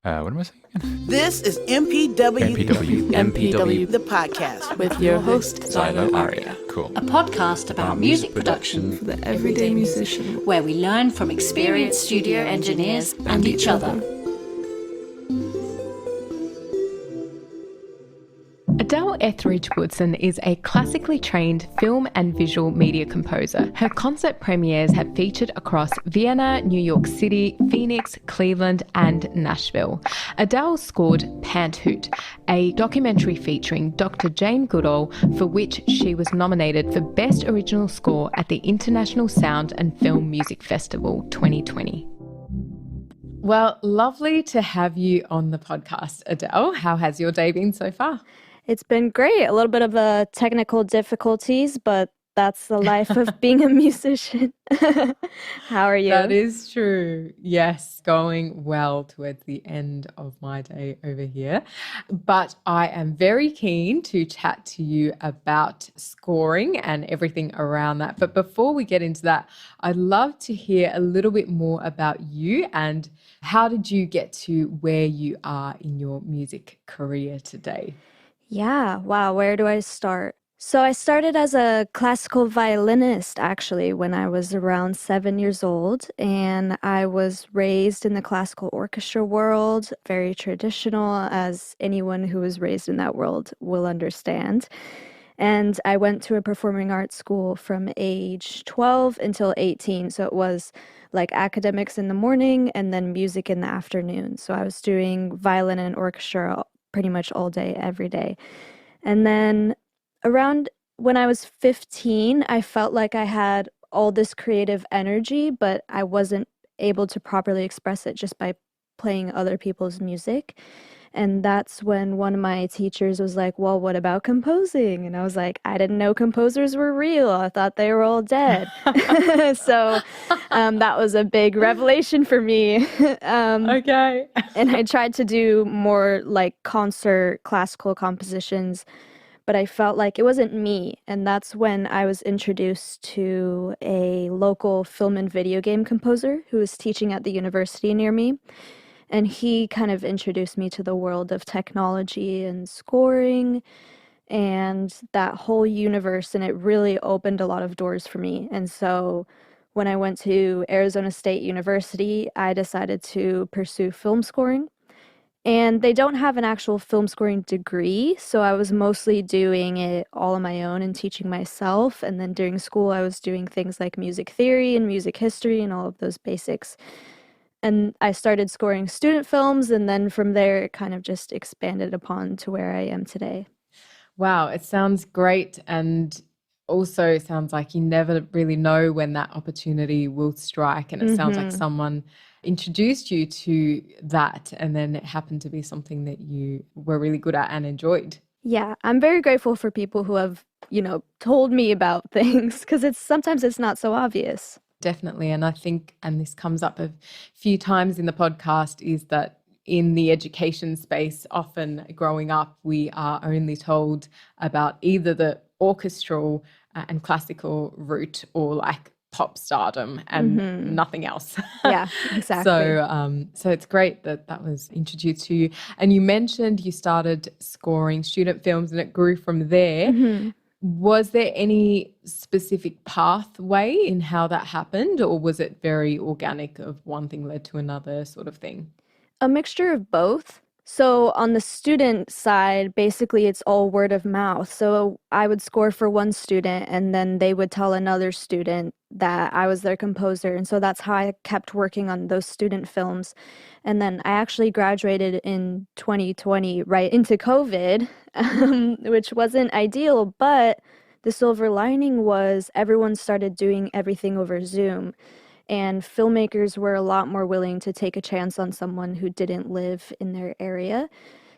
What am I saying again? This is MPW, MPW. the podcast with your host, Xylo Aria. Cool. A podcast about music production for the everyday musician, where we learn from experienced studio engineers and each other. Adele Etheridge Woodson is a classically trained film and visual media composer. Her concert premieres have featured across Vienna, New York City, Phoenix, Cleveland, and Nashville. Adele scored Panthoot, a documentary featuring Dr. Jane Goodall, for which she was nominated for Best Original Score at the International Sound and Film Music Festival 2020. Well, lovely to have you on the podcast, Adele. How has your day been so far? It's been great. A little bit of technical difficulties, but that's the life of being a musician. How are you? That is true. Yes, going well towards the end of my day over here. But I am very keen to chat to you about scoring and everything around that. But before we get into that, I'd love to hear a little bit more about you and how did you get to where you are in your music career today? Yeah, wow, where do I start? So I started as a classical violinist actually when I was around 7 years old, and I was raised in the classical orchestra world, very traditional, as anyone who was raised in that world will understand. And I went to a performing arts school from age 12 until 18, so it was like academics in the morning and then music in the afternoon. So I was doing violin and orchestra pretty much all day, every day. And then around when I was 15, I felt like I had all this creative energy, but I wasn't able to properly express it just by playing other people's music. And that's when one of my teachers was like, well, what about composing? And I was like, I didn't know composers were real. I thought they were all dead. So that was a big revelation for me. Okay. And I tried to do more like concert classical compositions, but I felt like it wasn't me. And that's when I was introduced to a local film and video game composer who was teaching at the university near me. And he kind of introduced me to the world of technology and scoring and that whole universe. And it really opened a lot of doors for me. And so when I went to Arizona State University, I decided to pursue film scoring. And they don't have an actual film scoring degree, so I was mostly doing it all on my own and teaching myself. And then during school, I was doing things like music theory and music history and all of those basics. And I started scoring student films, and then from there, it kind of just expanded upon to where I am today. Wow, it sounds great. And also sounds like you never really know when that opportunity will strike. And it sounds like someone introduced you to that, and then it happened to be something that you were really good at and enjoyed. Yeah, I'm very grateful for people who have, told me about things because sometimes it's not so obvious. Definitely. And I think, and this comes up a few times in the podcast, is that in the education space, often growing up, we are only told about either the orchestral and classical route or like pop stardom and nothing else. Yeah, exactly. So it's great that that was introduced to you. And you mentioned you started scoring student films and it grew from there. Was there any specific pathway in how that happened, or was it very organic of one thing led to another sort of thing? A mixture of both. So on the student side, basically it's all word of mouth. So I would score for one student and then they would tell another student that I was their composer. And so that's how I kept working on those student films. And then I actually graduated in 2020 right into COVID, which wasn't ideal, but the silver lining was everyone started doing everything over Zoom. And filmmakers were a lot more willing to take a chance on someone who didn't live in their area.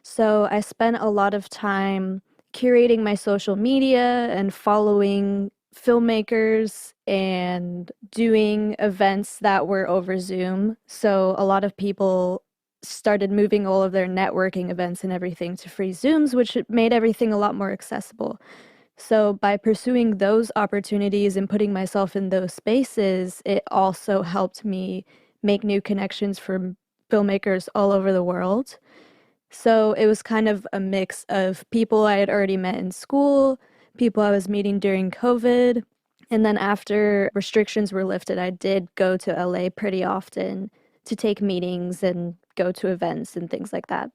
So I spent a lot of time curating my social media and following filmmakers and doing events that were over Zoom. So a lot of people started moving all of their networking events and everything to free Zooms, which made everything a lot more accessible. So by pursuing those opportunities and putting myself in those spaces, it also helped me make new connections from filmmakers all over the world. So it was kind of a mix of people I had already met in school, people I was meeting during COVID. And then after restrictions were lifted, I did go to LA pretty often to take meetings and go to events and things like that.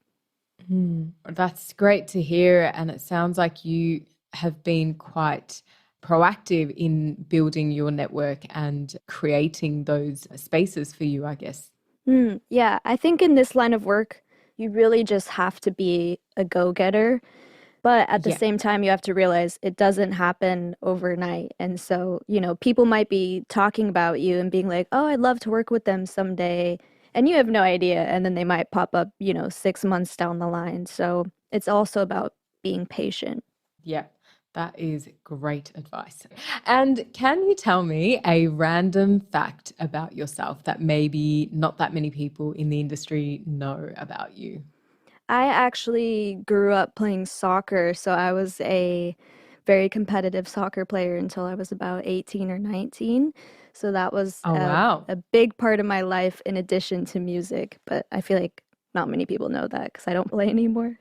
That's great to hear. And it sounds like you have been quite proactive in building your network and creating those spaces for you, I guess. Yeah, I think in this line of work, you really just have to be a go-getter. But at the Yeah. same time, you have to realize it doesn't happen overnight. And so, people might be talking about you and being like, oh, I'd love to work with them someday. And you have no idea. And then they might pop up, 6 months down the line. So it's also about being patient. Yeah, that is great advice. And can you tell me a random fact about yourself that maybe not that many people in the industry know about you? I actually grew up playing soccer. So I was a very competitive soccer player until I was about 18 or 19. So that was Oh, wow. a big part of my life in addition to music. But I feel like not many people know that because I don't play anymore.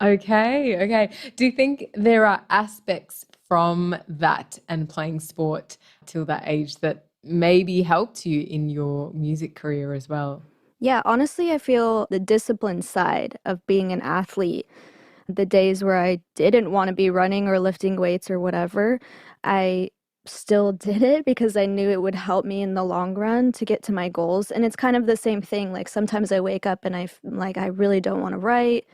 Okay, okay. Do you think there are aspects from that and playing sport till that age that maybe helped you in your music career as well? Yeah, honestly, I feel the discipline side of being an athlete, the days where I didn't want to be running or lifting weights or whatever, I still did it because I knew it would help me in the long run to get to my goals. And it's kind of the same thing. Like sometimes I wake up and I'm like, I really don't want to write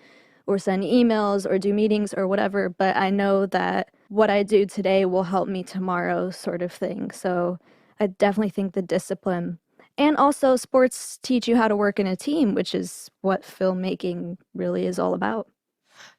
or send emails or do meetings or whatever, but I know that what I do today will help me tomorrow, sort of thing. So I definitely think the discipline. And also, sports teach you how to work in a team, which is what filmmaking really is all about.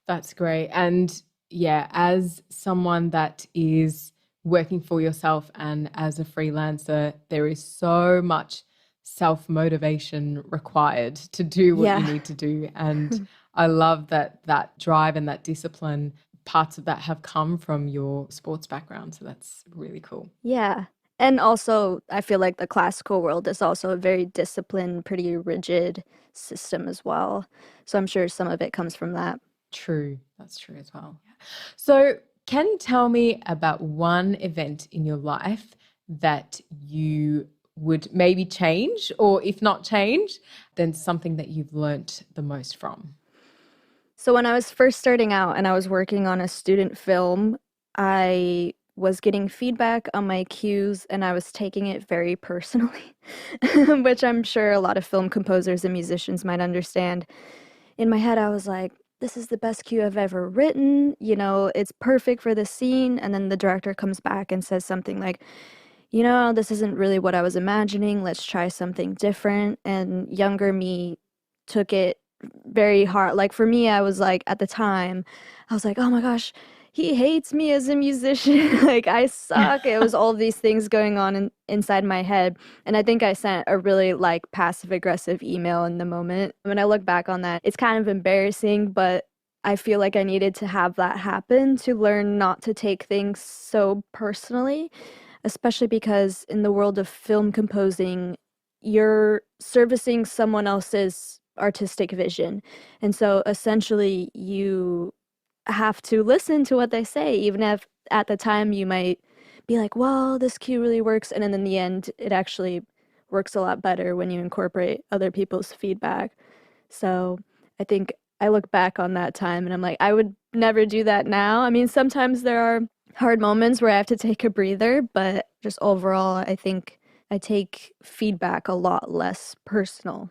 That's great. And yeah, as someone that is working for yourself and as a freelancer, there is so much self motivation required to do what you Yeah. need to do. And I love that drive and that discipline, parts of that have come from your sports background. So that's really cool. Yeah. And also, I feel like the classical world is also a very disciplined, pretty rigid system as well. So I'm sure some of it comes from that. True. That's true as well. Yeah. So, can you tell me about one event in your life that you would maybe change, or if not change, then something that you've learnt the most from? So when I was first starting out and I was working on a student film, I was getting feedback on my cues and I was taking it very personally, which I'm sure a lot of film composers and musicians might understand. In my head, I was like, this is the best cue I've ever written. It's perfect for the scene. And then the director comes back and says something like, this isn't really what I was imagining. Let's try something different. And younger me took it very hard. Like for me, I was like, at the time, I was like, oh my gosh, he hates me as a musician. Like I suck. It was all these things going on inside my head. And I think I sent a really like passive aggressive email in the moment. When I look back on that, it's kind of embarrassing, but I feel like I needed to have that happen to learn not to take things so personally, especially because in the world of film composing, you're servicing someone else's artistic vision. And so essentially, you have to listen to what they say, even if at the time you might be like, well, this cue really works. And then in the end, it actually works a lot better when you incorporate other people's feedback. So I think I look back on that time and I'm like, I would never do that now. I mean, sometimes there are hard moments where I have to take a breather, but just overall, I think I take feedback a lot less personal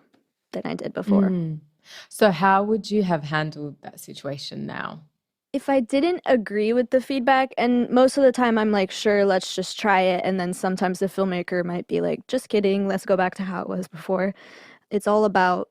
than I did before. So, how would you have handled that situation now? If I didn't agree with the feedback, and most of the time I'm like, sure, let's just try it. And then sometimes the filmmaker might be like, just kidding, let's go back to how it was before. It's all about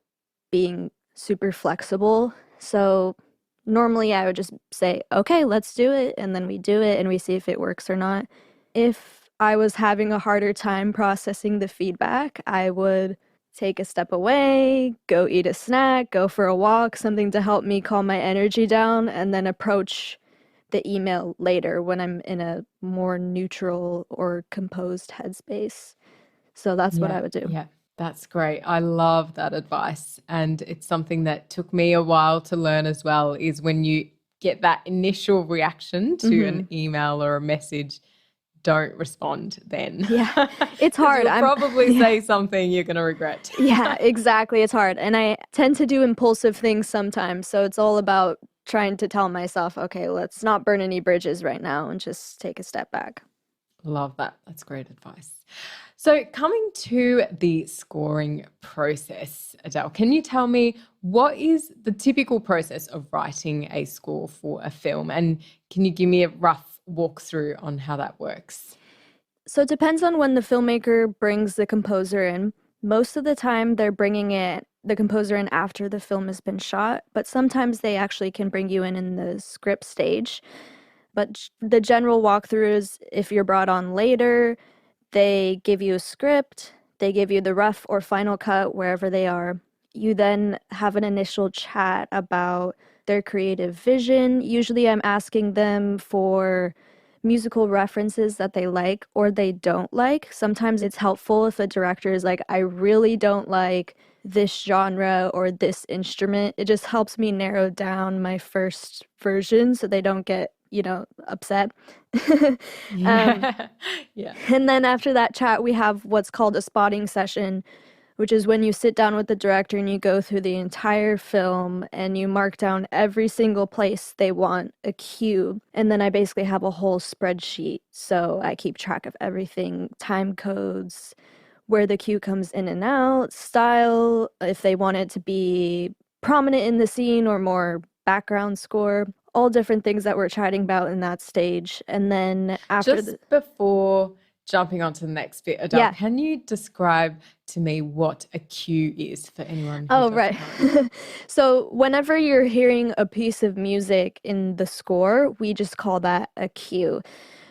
being super flexible. So normally I would just say, okay, let's do it. And then we do it and we see if it works or not. If I was having a harder time processing the feedback, I would take a step away, go eat a snack, go for a walk, something to help me calm my energy down, and then approach the email later when I'm in a more neutral or composed headspace. So that's what I Yeah, would do. yeah. That's great. I love that advice. And it's something that took me a while to learn as well, is when you get that initial reaction to an email or a message, don't respond then. Yeah, it's 'Cause hard. you'll probably Yeah. say something you're going to regret. Yeah, exactly. It's hard. And I tend to do impulsive things sometimes. So it's all about trying to tell myself, okay, let's not burn any bridges right now and just take a step back. Love that. That's great advice. So, coming to the scoring process, Adele, can you tell me what is the typical process of writing a score for a film? And can you give me a rough walkthrough on how that works? So it depends on when the filmmaker brings the composer in. Most of the time, they're bringing the composer in after the film has been shot, but sometimes they actually can bring you in the script stage. But the general walkthrough is if you're brought on later, they give you a script, they give you the rough or final cut wherever they are. You then have an initial chat about their creative vision. Usually, I'm asking them for musical references that they like or they don't like. Sometimes it's helpful if a director is like, I really don't like this genre or this instrument. It just helps me narrow down my first version so they don't get, upset. Yeah. Yeah. And then after that chat, we have what's called a spotting session, which is when you sit down with the director and you go through the entire film and you mark down every single place they want a cue. And then I basically have a whole spreadsheet. So I keep track of everything, time codes, where the cue comes in and out, style, if they want it to be prominent in the scene or more background score, all different things that we're chatting about in that stage. And then after Just before jumping on to the next bit, Adele, Yeah. can you describe to me what a cue is for anyone who Oh, doesn't right. know? So whenever you're hearing a piece of music in the score, we just call that a cue.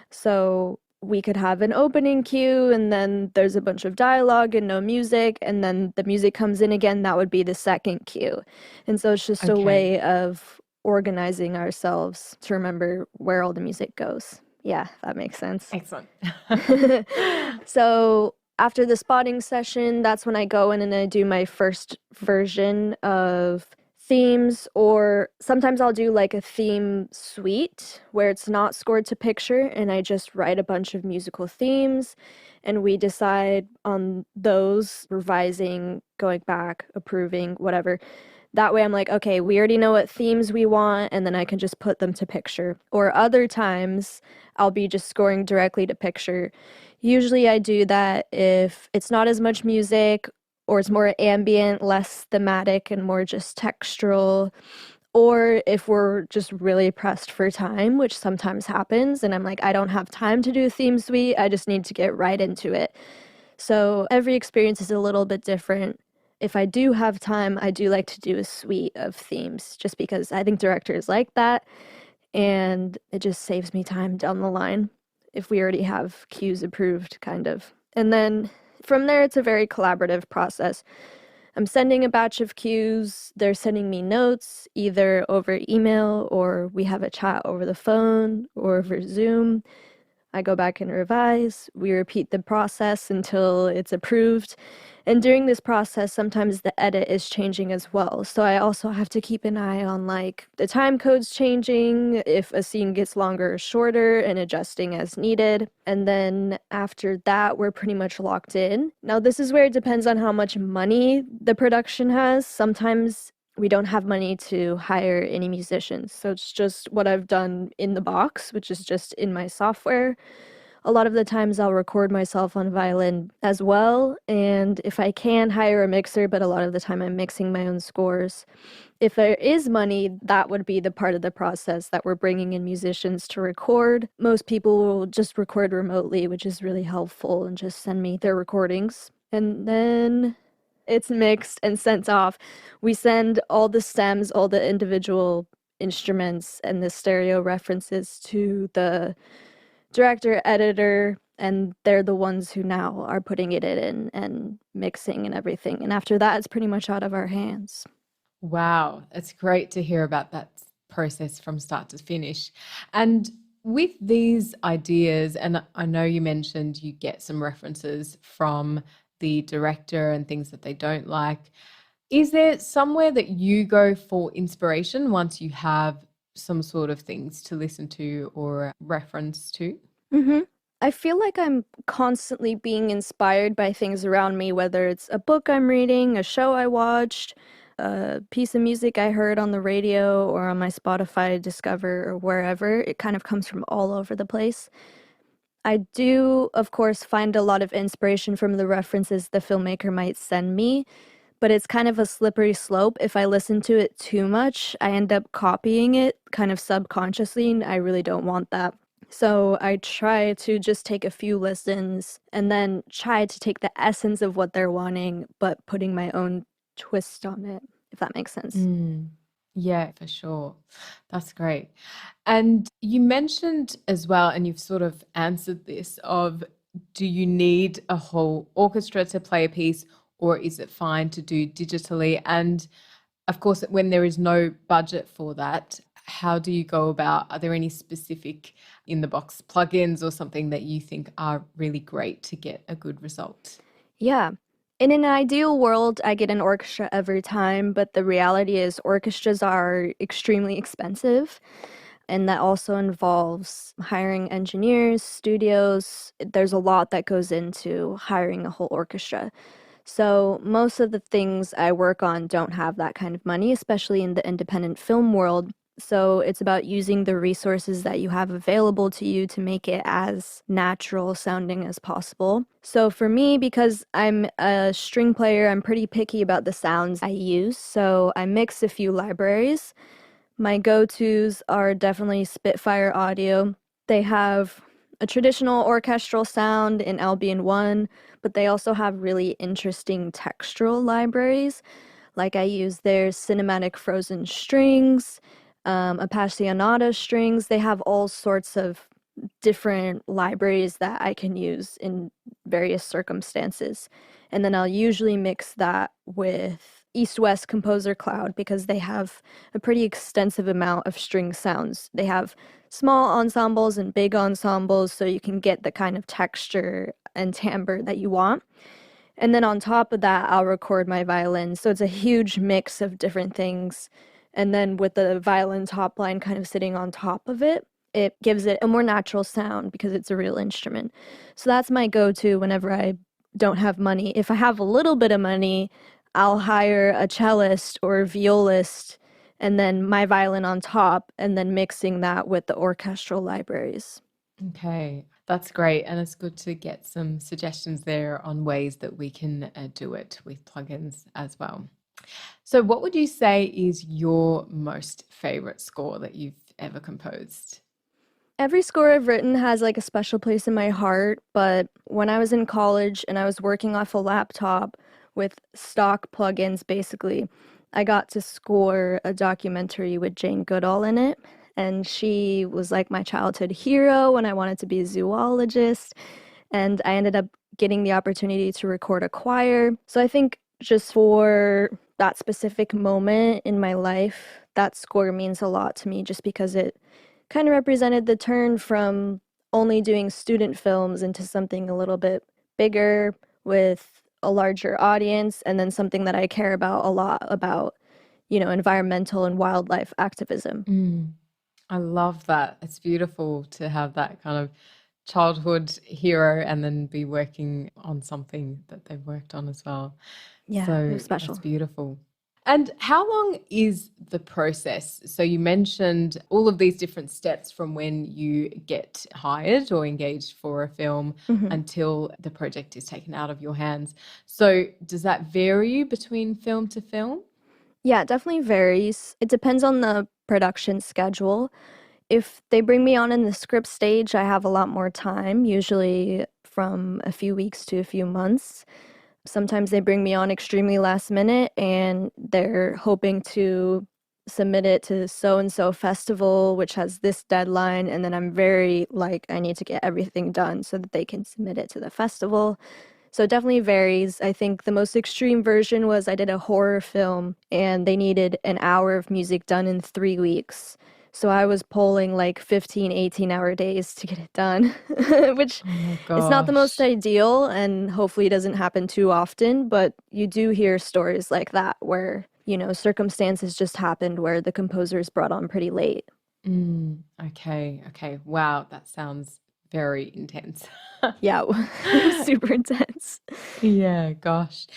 So we could have an opening cue and then there's a bunch of dialogue and no music, and then the music comes in again, that would be the second cue. And so it's just a Okay. way of organizing ourselves to remember where all the music goes. Yeah, that makes sense. Excellent. So after the spotting session, that's when I go in and I do my first version of themes, or sometimes I'll do like a theme suite where it's not scored to picture and I just write a bunch of musical themes and we decide on those, revising, going back, approving, whatever. That way I'm like, okay, we already know what themes we want, and then I can just put them to picture. Or other times, I'll be just scoring directly to picture. Usually I do that if it's not as much music, or it's more ambient, less thematic, and more just textural. Or if we're just really pressed for time, which sometimes happens, and I'm like, I don't have time to do a theme suite, I just need to get right into it. So every experience is a little bit different. If I do have time, I do like to do a suite of themes just because I think directors like that and it just saves me time down the line if we already have cues approved, kind of. And then from there, it's a very collaborative process. I'm sending a batch of cues, they're sending me notes either over email or we have a chat over the phone or over Zoom. I go back and revise. We repeat the process until it's approved. And during this process, sometimes the edit is changing as well. So I also have to keep an eye on like the time codes changing, if a scene gets longer or shorter, and adjusting as needed. And then after that, we're pretty much locked in. Now, this is where it depends on how much money the production has. Sometimes we don't have money to hire any musicians. So it's just what I've done in the box, which is just in my software. A lot of the times I'll record myself on violin as well. And if I can hire a mixer, but a lot of the time I'm mixing my own scores. If there is money, that would be the part of the process that we're bringing in musicians to record. Most people will just record remotely, which is really helpful, and just send me their recordings. And then it's mixed and sent off. We send all the stems, all the individual instruments and the stereo references to the director, editor, and they're the ones who now are putting it in and mixing and everything. And after that, it's pretty much out of our hands. Wow, it's great to hear about that process from start to finish. And with these ideas, and I know you mentioned you get some references from the director and things that they don't like. Is there somewhere that you go for inspiration once you have some sort of things to listen to or reference to? hmm I feel like I'm constantly being inspired by things around me, whether it's a book I'm reading, a show I watched, a piece of music I heard on the radio or on my Spotify Discover or wherever. It kind of comes from all over the place. I do, of course, find a lot of inspiration from the references the filmmaker might send me, but it's kind of a slippery slope. If I listen to it too much, I end up copying it kind of subconsciously, and I really don't want that. So I try to just take a few listens and then try to take the essence of what they're wanting, but putting my own twist on it, if that makes sense. Mm. Yeah, for sure. That's great. And you mentioned as well, and you've sort of answered this of, do you need a whole orchestra to play a piece, or is it fine to do digitally? And of course, when there is no budget for that, how do you go about? Are there any specific in the box plugins or something that you think are really great to get a good result? Yeah. In an ideal world, I get an orchestra every time, but the reality is orchestras are extremely expensive. And that also involves hiring engineers, studios. There's a lot that goes into hiring a whole orchestra. So most of the things I work on don't have that kind of money, especially in the independent film world. So it's about using the resources that you have available to you to make it as natural sounding as possible. So for me, because I'm a string player, I'm pretty picky about the sounds I use. So I mix a few libraries. My go-tos are definitely Spitfire Audio. They have a traditional orchestral sound in Albion 1, but they also have really interesting textural libraries. Like I use their cinematic frozen strings, Appassionata strings. They have all sorts of different libraries that I can use in various circumstances. And then I'll usually mix that with East West Composer Cloud because they have a pretty extensive amount of string sounds. They have small ensembles and big ensembles, so you can get the kind of texture and timbre that you want. And then on top of that, I'll record my violin. So it's a huge mix of different things. And then with the violin top line kind of sitting on top of it, it gives it a more natural sound because it's a real instrument. So that's my go-to whenever I don't have money. If I have a little bit of money, I'll hire a cellist or a violist and then my violin on top and then mixing that with the orchestral libraries. Okay, that's great. And it's good to get some suggestions there on ways that we can do it with plugins as well. So, what would you say is your most favorite score that you've ever composed? Every score I've written has like a special place in my heart, but when I was in college and I was working off a laptop with stock plugins basically, I got to score a documentary with Jane Goodall in it. And she was like my childhood hero when I wanted to be a zoologist. And I ended up getting the opportunity to record a choir. So I think just for that specific moment in my life, that score means a lot to me just because it kind of represented the turn from only doing student films into something a little bit bigger with a larger audience and then something that I care about a lot about, environmental and wildlife activism. Mm, I love that. It's beautiful to have that kind of childhood hero and then be working on something that they've worked on as well. Yeah, it So was that's special. beautiful. And how long is the process? So you mentioned all of these different steps from when you get hired or engaged for a film Mhm. until the project is taken out of your hands. So does that vary between film to film? Yeah, it definitely varies. It depends on the production schedule. If they bring me on in the script stage, I have a lot more time, usually from a few weeks to a few months. Sometimes they bring me on extremely last minute and they're hoping to submit it to so and so festival, which has this deadline. And then I'm very like, I need to get everything done so that they can submit it to the festival. So it definitely varies. I think the most extreme version was I did a horror film and they needed an hour of music done in 3 weeks. So I was pulling like 15, 18-hour days to get it done, which Oh my it's not the most gosh. ideal and hopefully doesn't happen too often, but you do hear stories like that where, circumstances just happened where the composer is brought on pretty late. Okay. Okay. Wow. That sounds very intense. Yeah, it was super intense. Yeah, gosh.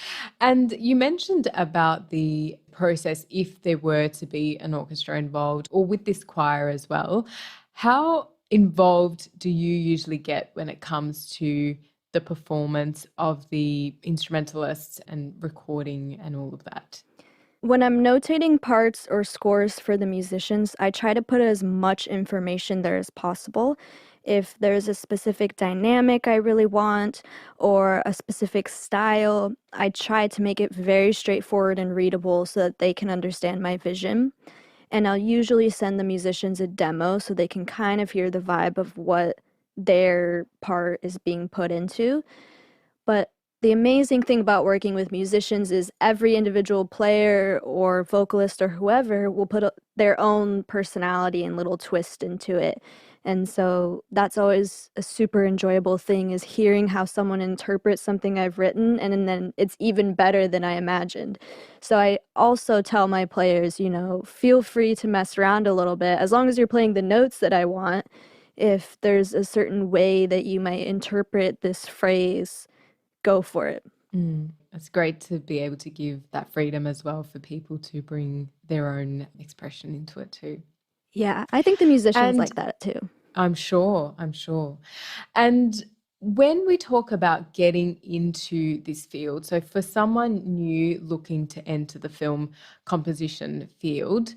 And you mentioned about the process if there were to be an orchestra involved or with this choir as well. How involved do you usually get when it comes to the performance of the instrumentalists and recording and all of that? When I'm notating parts or scores for the musicians, I try to put as much information there as possible. If there's a specific dynamic I really want or a specific style, I try to make it very straightforward and readable so that they can understand my vision. And I'll usually send the musicians a demo so they can kind of hear the vibe of what their part is being put into. But the amazing thing about working with musicians is every individual player or vocalist or whoever will put their own personality and little twist into it. And so that's always a super enjoyable thing is hearing how someone interprets something I've written and then it's even better than I imagined. So I also tell my players, feel free to mess around a little bit as long as you're playing the notes that I want. If there's a certain way that you might interpret this phrase, go for it. It's great to be able to give that freedom as well for people to bring their own expression into it too. Yeah, I think the musicians And like that too. I'm sure. And when we talk about getting into this field, so for someone new looking to enter the film composition field,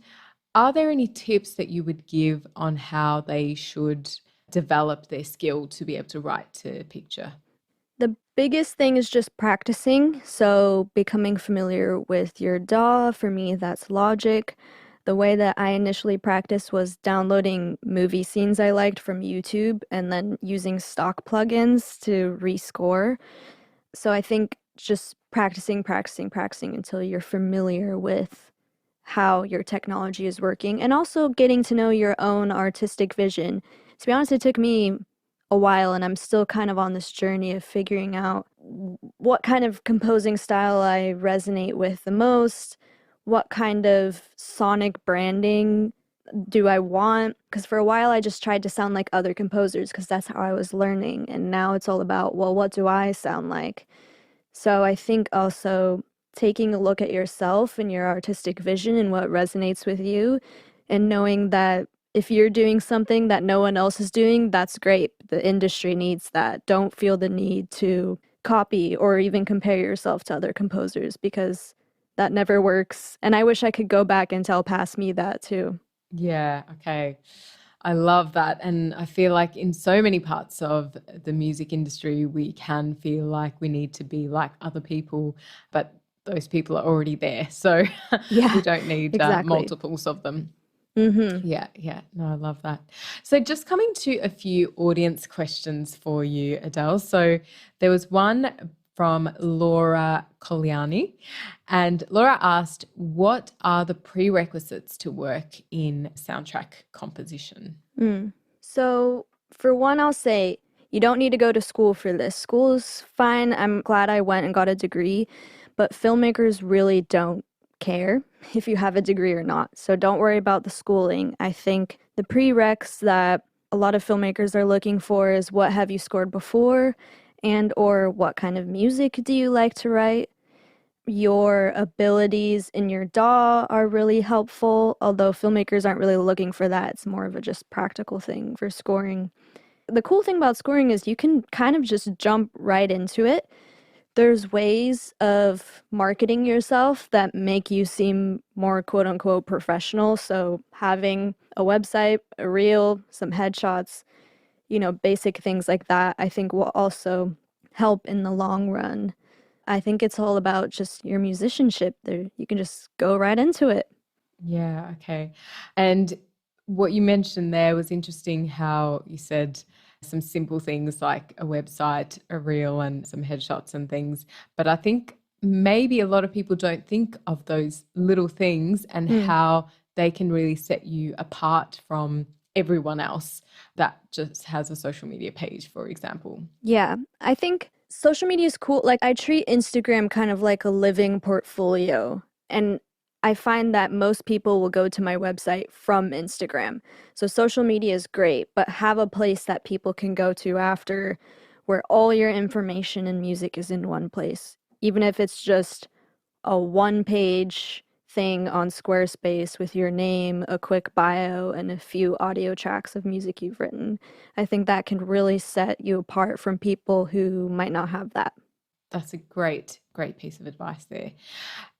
are there any tips that you would give on how they should develop their skill to be able to write to picture? The biggest thing is just practicing. So, becoming familiar with your DAW. For me, that's Logic. The way that I initially practiced was downloading movie scenes I liked from YouTube and then using stock plugins to rescore. So, I think just practicing until you're familiar with how your technology is working and also getting to know your own artistic vision. To be honest, it took me a while and I'm still kind of on this journey of figuring out what kind of composing style I resonate with the most, what kind of sonic branding do I want? Because for a while I just tried to sound like other composers because that's how I was learning. And now it's all about, well, what do I sound like? So I think also taking a look at yourself and your artistic vision and what resonates with you, and knowing that if you're doing something that no one else is doing, that's great. The industry needs that. Don't feel the need to copy or even compare yourself to other composers because that never works. And I wish I could go back and tell past me that too. Yeah, okay. I love that. And I feel like in so many parts of the music industry, we can feel like we need to be like other people, but those people are already there. So we Yeah, don't need exactly. multiples of them. Mm-hmm. Yeah. No, I love that. So just coming to a few audience questions for you, Adele. So there was one from Laura Coliani, and Laura asked, what are the prerequisites to work in soundtrack composition? So, for one, I'll say you don't need to go to school for this. School's fine. I'm glad I went and got a degree, but filmmakers really don't care if you have a degree or not. So, don't worry about the schooling. I think the prereqs that a lot of filmmakers are looking for is what have you scored before and or what kind of music do you like to write? Your abilities in your DAW are really helpful, although filmmakers aren't really looking for that. It's more of a just practical thing for scoring. The cool thing about scoring is you can kind of just jump right into it. There's ways of marketing yourself that make you seem more quote unquote professional. So having a website, a reel, some headshots, basic things like that, I think will also help in the long run. I think it's all about just your musicianship there. You can just go right into it. Yeah, okay. And what you mentioned there was interesting how you said some simple things like a website, a reel, and some headshots and things. But I think maybe a lot of people don't think of those little things and Mm. how they can really set you apart from everyone else that just has a social media page, for example. Yeah, I think social media is cool. Like, I treat Instagram kind of like a living portfolio. And I find that most people will go to my website from Instagram. So social media is great, but have a place that people can go to after where all your information and music is in one place. Even if it's just a one-page thing on Squarespace with your name, a quick bio, and a few audio tracks of music you've written. I think that can really set you apart from people who might not have that. That's a great piece of advice there.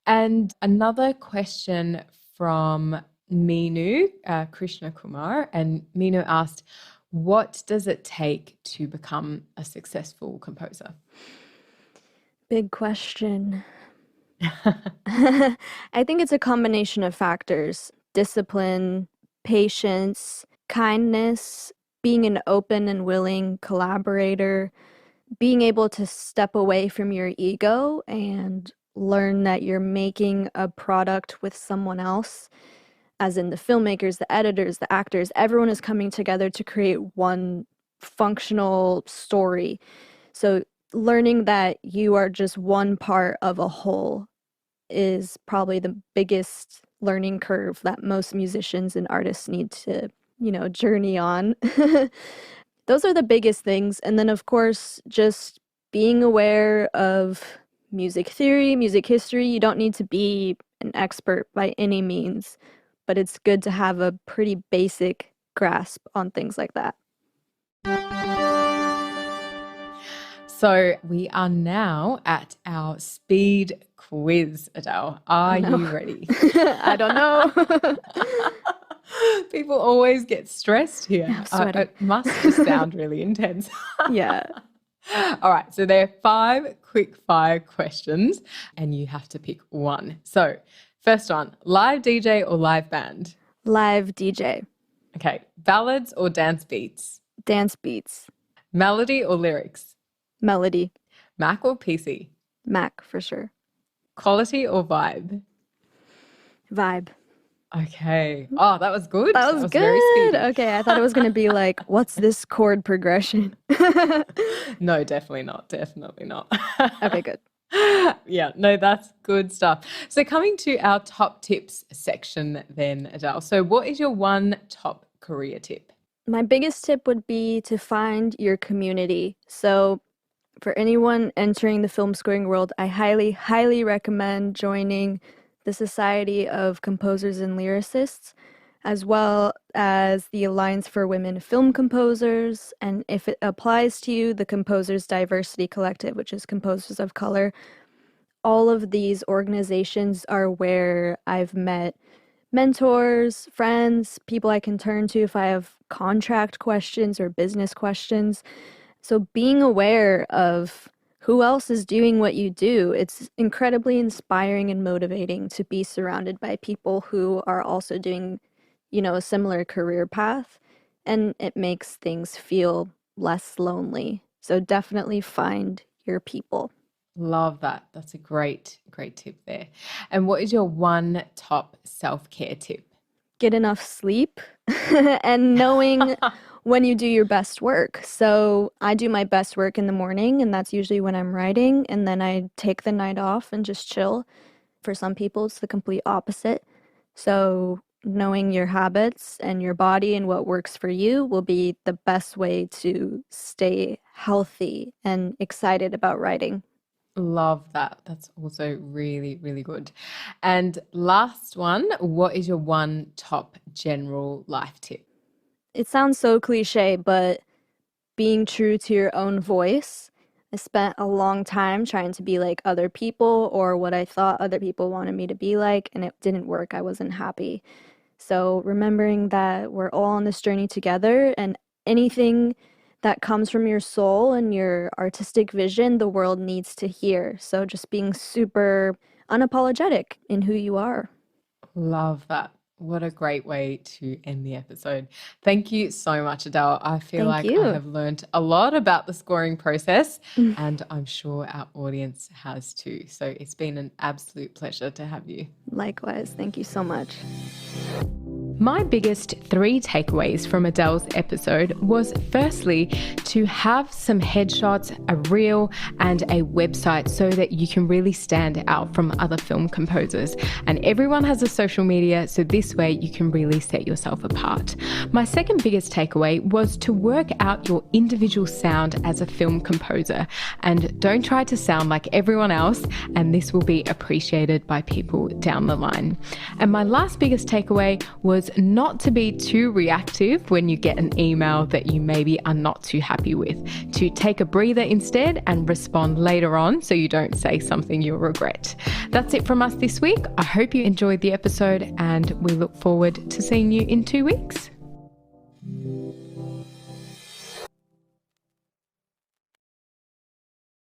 And another question from Minu, Krishna Kumar, and Minu asked, what does it take to become a successful composer? Big question. I think it's a combination of factors: discipline, patience, kindness, being an open and willing collaborator, being able to step away from your ego and learn that you're making a product with someone else, as in the filmmakers, the editors, the actors. Everyone is coming together to create one functional story. So learning that you are just one part of a whole is probably the biggest learning curve that most musicians and artists need to, journey on. Those are the biggest things. And then, of course, just being aware of music theory, music history. You don't need to be an expert by any means, but it's good to have a pretty basic grasp on things like that. So we are now at our speed quiz, Adele. Are you ready? I don't know. People always get stressed here. I'm sweating. It must just sound really intense. Yeah. All right. So there are 5 quick fire questions and you have to pick one. So first one, live DJ or live band? Live DJ. Okay. Ballads or dance beats? Dance beats. Melody or lyrics? Melody. Mac or PC? Mac, for sure. Quality or vibe? Vibe. Okay. Oh, that was good. That was good. Very speedy. Okay, I thought it was going to be like, what's this chord progression? No, definitely not. Definitely not. Okay, good. Yeah, no, that's good stuff. So coming to our top tips section then, Adele. So what is your one top career tip? My biggest tip would be to find your community. So for anyone entering the film scoring world, I highly, highly recommend joining the Society of Composers and Lyricists, as well as the Alliance for Women Film Composers, and if it applies to you, the Composers Diversity Collective, which is composers of color. All of these organizations are where I've met mentors, friends, people I can turn to if I have contract questions or business questions. So being aware of who else is doing what you do, it's incredibly inspiring and motivating to be surrounded by people who are also doing, a similar career path, and it makes things feel less lonely. So definitely find your people. Love that. That's a great tip there. And what is your one top self-care tip? Get enough sleep and knowing when you do your best work. So I do my best work in the morning, and that's usually when I'm writing, and then I take the night off and just chill. For some people, it's the complete opposite. So knowing your habits and your body and what works for you will be the best way to stay healthy and excited about writing. Love that. That's also really, really good. And last one, what is your one top general life tip? It sounds so cliche, but being true to your own voice. I spent a long time trying to be like other people or what I thought other people wanted me to be like, and it didn't work. I wasn't happy. So remembering that we're all on this journey together, and anything that comes from your soul and your artistic vision, the world needs to hear. So just being super unapologetic in who you are. Love that. What a great way to end the episode. Thank you so much, Adele. I feel Thank like you. I have learned a lot about the scoring process, and I'm sure our audience has too. So it's been an absolute pleasure to have you. Likewise. Thank you so much. My biggest 3 takeaways from Adele's episode was firstly to have some headshots, a reel and a website so that you can really stand out from other film composers. And everyone has a social media, so this way you can really set yourself apart. My second biggest takeaway was to work out your individual sound as a film composer and don't try to sound like everyone else, and this will be appreciated by people down the line. And my last biggest takeaway was not to be too reactive when you get an email that you maybe are not too happy with, to take a breather instead and respond later on so you don't say something you'll regret. That's it from us this week. I hope you enjoyed the episode and we look forward to seeing you in 2 weeks.